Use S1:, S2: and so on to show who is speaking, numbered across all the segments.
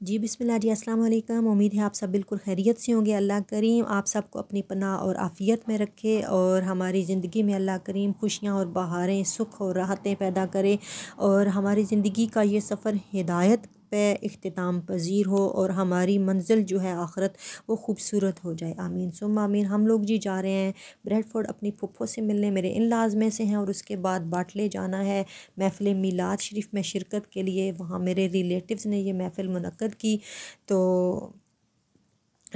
S1: जी बिस्मिल्लाह जी, अस्सलाम वालेकुम। उम्मीद है आप सब बिल्कुल खैरियत से होंगे। अल्लाह करीम आप सबको अपनी पनाह और आफ़ियत में रखे और हमारी ज़िंदगी में अल्लाह करीम खुशियाँ और बहारें, सुख और राहतें पैदा करे और हमारी ज़िंदगी का ये सफ़र हिदायत पे इख्तिताम पज़ीर हो और हमारी मंज़िल जो है आखिरत वो खूबसूरत हो जाए। आमीन सुम्मा आमीन। हम लोग जी जा रहे हैं ब्रेडफोर्ड अपनी फुफ्फो से मिलने, मेरे इन लाज में से हैं, और उसके बाद बाटले जाना है महफ़िल मीलाद शरीफ में शिरकत के लिए। वहाँ मेरे रिलेटिव्स ने ये महफ़िल मुनक्कद की, तो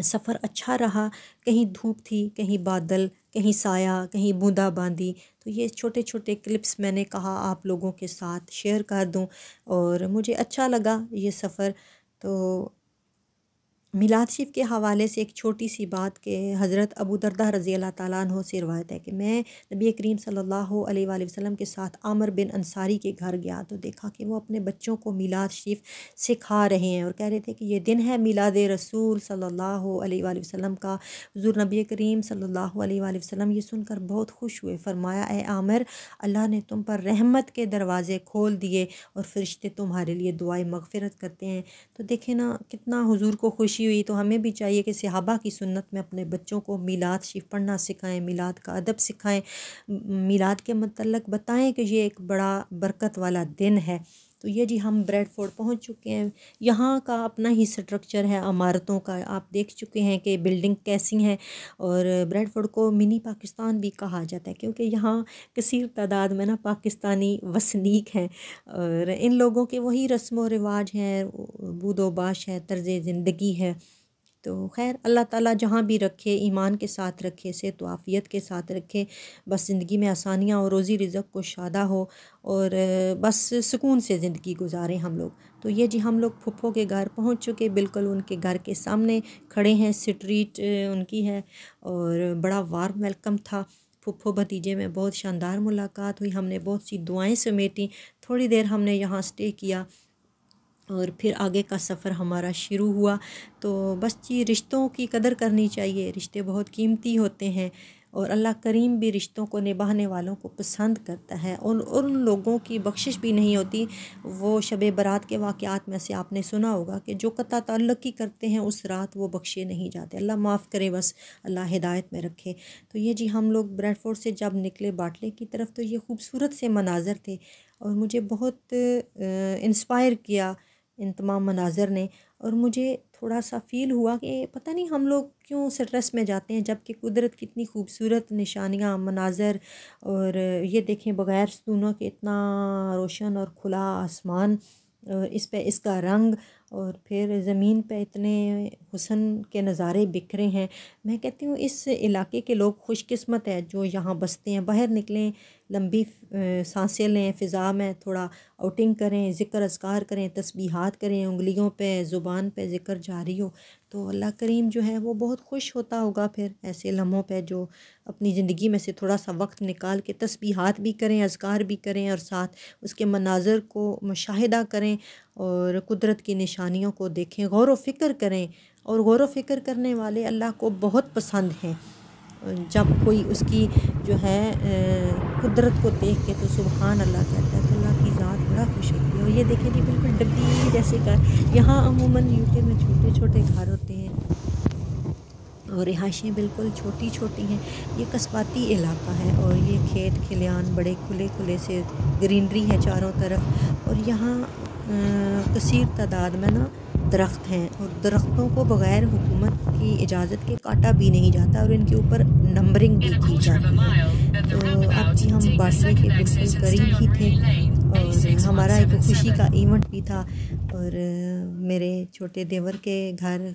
S1: सफ़र अच्छा रहा। कहीं धूप थी, कहीं बादल, कहीं साया, कहीं बूंदाबांदी। तो ये छोटे छोटे क्लिप्स मैंने कहा आप लोगों के साथ शेयर कर दूं और मुझे अच्छा लगा ये सफ़र। तो मिलाद शरीफ के हवाले से एक छोटी सी बात कि हज़रत अबू दरदा रज़ी अल्लाह ताला अन्हो से रवायत है कि मैं नबी करीम सल्लल्लाहु अलैहि वसल्लम के साथ आमिर बिन अंसारी के घर गया तो देखा कि वो अपने बच्चों को मिलाद शरीफ सिखा रहे हैं और कह रहे थे कि ये दिन है मिलाद रसूल सल्लल्लाहु अलैहि वसल्लम का। हुज़ूर नबी करीम सल्लल्लाहु अलैहि वसल्लम ये सुनकर बहुत खुश हुए। फरमाया, ए आमिर, अल्लाह ने तुम पर रहमत के दरवाज़े खोल दिए और फरिश्ते तुम्हारे लिए दुआए मग़फ़िरत करते हैं। तो देखें ना कितना हुजूर को खुशी हुई। तो हमें भी चाहिए कि सहाबा की सुन्नत में अपने बच्चों को मिलाद शरीफ पढ़ना सिखाएं, मिलाद का अदब सिखाएं, मिलाद के मतलब बताएं कि ये एक बड़ा बरकत वाला दिन है। तो ये जी हम ब्रेडफोर्ड पहुंच चुके हैं। यहाँ का अपना ही स्ट्रक्चर है इमारतों का, आप देख चुके हैं कि बिल्डिंग कैसी हैं। और ब्रेडफोर्ड को मिनी पाकिस्तान भी कहा जाता है क्योंकि यहाँ कसीर तादाद में ना पाकिस्तानी वसनीक हैं और इन लोगों के वही रस्म व रिवाज हैं, बूदोबाश है, तर्ज़ ज़िंदगी है। तो खैर अल्लाह ताला जहाँ भी रखे ईमान के साथ रखे, सेहत व आफ़ियत के साथ रखे, बस ज़िंदगी में आसानियाँ और रोज़ी रिज़्क़ को शादा हो और बस सुकून से ज़िंदगी गुजारें हम लोग। तो ये जी हम लोग फुफ्फो के घर पहुँच चुके, बिल्कुल उनके घर के सामने खड़े हैं। स्ट्रीट उनकी है और बड़ा वार्म वेलकम था। फुफ्फो भतीजे में बहुत शानदार मुलाकात हुई, हमने बहुत सी दुआएं समेटी। थोड़ी देर हमने यहाँ स्टे किया और फिर आगे का सफ़र हमारा शुरू हुआ। तो बस जी रिश्तों की कदर करनी चाहिए, रिश्ते बहुत कीमती होते हैं और अल्लाह करीम भी रिश्तों को निभाने वालों को पसंद करता है। और उन लोगों की बख्शिश भी नहीं होती। वो शब बारात के वाक़यात में से आपने सुना होगा कि जो कता ताल्लुक़ ही करते हैं उस रात वो बख्शे नहीं जाते। अल्लाह माफ़ करे, बस अल्लाह हिदायत में रखे। तो ये जी हम लोग ब्रेडफोर्ड से जब निकले बाटले की तरफ तो ये खूबसूरत से मनाज़र थे और मुझे बहुत इंस्पायर किया इन तमाम मनाज़र ने। और मुझे थोड़ा सा फ़ील हुआ कि पता नहीं हम लोग क्यों स्ट्रेस में जाते हैं जबकि कुदरत की इतनी खूबसूरत निशानियाँ, मनाज़र। और ये देखें बग़ैर स्तूनों के इतना रोशन और खुला आसमान और इस पे इसका रंग और फिर ज़मीन पे इतने हुस्न के नज़ारे बिखरे हैं। मैं कहती हूँ इस इलाके के लोग खुशकिस्मत हैं जो यहाँ बसते हैं। बाहर निकलें, लंबी सांसें लें, फ़िज़ा में थोड़ा आउटिंग करें, ज़िक्र अज़कार करें, तस्बीहात करें, उंगलियों पे ज़ुबान पे ज़िक्र जारी हो। तो अल्लाह करीम जो है वो बहुत खुश होता होगा फिर ऐसे लम्हों पे जो अपनी ज़िंदगी में से थोड़ा सा वक्त निकाल के तस्बीहात भी करें, अज़कार भी करें और साथ उसके मनाज़र को मुशाहिदा करें और कुदरत की निशानियों को देखें, गौर व फ़िक्र करें। और गौर व फ़िक्र करने वाले अल्लाह को बहुत पसंद हैं। जब कोई उसकी जो है कुदरत को देख के तो सुबहान अल्लाह कहता है तो अल्लाह की ज़ात बड़ा खुश होती है। और ये देखें जी बिल्कुल डब्बी जैसे घर, यहाँ अमूमन यूके में छोटे छोटे घर होते हैं और रिहाइशें बिल्कुल छोटी छोटी हैं। ये कस्बाती इलाका है और ये खेत खलियान बड़े खुले खुले से ग्रीनरी है चारों तरफ। और यहाँ कसीर तादाद में ना दरख्त हैं और दरख्तों को बग़ैर हुकूमत की इजाज़त के काटा भी नहीं जाता और इनके ऊपर नंबरिंग भी की जाती है। तो अब जी हम बाटले के बिल्कुल करीब ही थे और हमारा एक खुशी का इवेंट भी था। और मेरे छोटे देवर के घर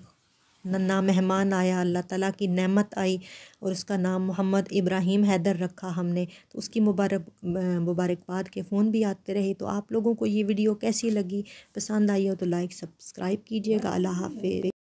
S1: नन्ना मेहमान आया, अल्लाह ताला की नेमत आई और उसका नाम मोहम्मद इब्राहीम हैदर रखा हमने। तो उसकी मुबारकबाद के फ़ोन भी आते रहे। तो आप लोगों को ये वीडियो कैसी लगी, पसंद आई हो तो लाइक सब्सक्राइब कीजिएगा। अल्लाह हाफ़िज़।